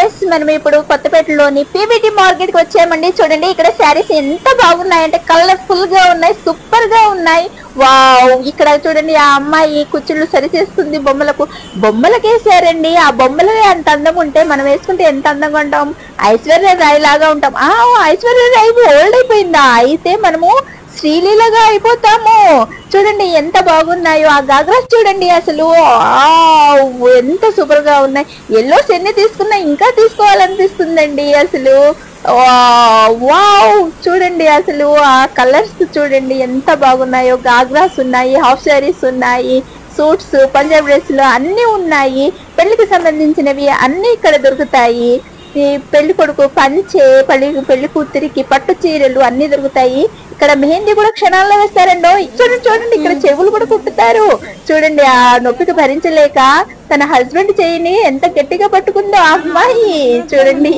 Guys మనం ఇప్పుడు కొత్తపేటలోని PVT market కి వచ్చామండి. చూడండి ఇక్కడ శారీస్ ఎంత బాగున్నాయంటే కలర్ఫుల్ గా ఉన్నాయి, సూపర్ గా ఉన్నాయి. వావ్, ఇక్కడ చూడండి ఆ అమ్మాయి కుచ్చుళ్ళు సరి చేస్తుంది. బొమ్మలకు వేసారండి. ఆ బొమ్మలు అంత అందం ఉంటే మనం వేసుకుంటే ఎంత అందంగా ఉంటాం, ఐశ్వర్య రాయ్ లాగా ఉంటాం. ఐశ్వర్య రాయ్ ఓల్డ్ అయిపోయిందా, అయితే మనము శ్రీలీలగా అయిపోతాము. చూడండి ఎంత బాగున్నాయో ఆ గాగ్రాస్, చూడండి అసలు ఎంత సూపర్ గా ఉన్నాయి. ఎల్లోస్ ఎన్ని తీసుకున్నా ఇంకా తీసుకోవాలనిపిస్తుందండి అసలు. వావ్, చూడండి అసలు ఆ కలర్స్ చూడండి ఎంత బాగున్నాయో. గాగ్రాస్ ఉన్నాయి, హాఫ్ శారీస్ ఉన్నాయి, సూట్స్, పంజాబ్ డ్రెస్సులు అన్ని ఉన్నాయి. పెళ్లికి సంబంధించినవి అన్ని ఇక్కడ దొరుకుతాయి. పెళ్లి కొడుకు పంచే, పెళ్లి కూతురికి పట్టు చీరలు అన్ని దొరుకుతాయి. ఇక్కడ మెహందీ కూడా క్షణాల్లో వేస్తారండో. చూడండి ఇక్కడ చెవులు కూడా కుట్టుతారు. చూడండి ఆ నొప్పికి భరించలేక తన హస్బెండ్ చెయ్యిని ఎంత గట్టిగా పట్టుకుందో ఆ అమ్మాయి. చూడండి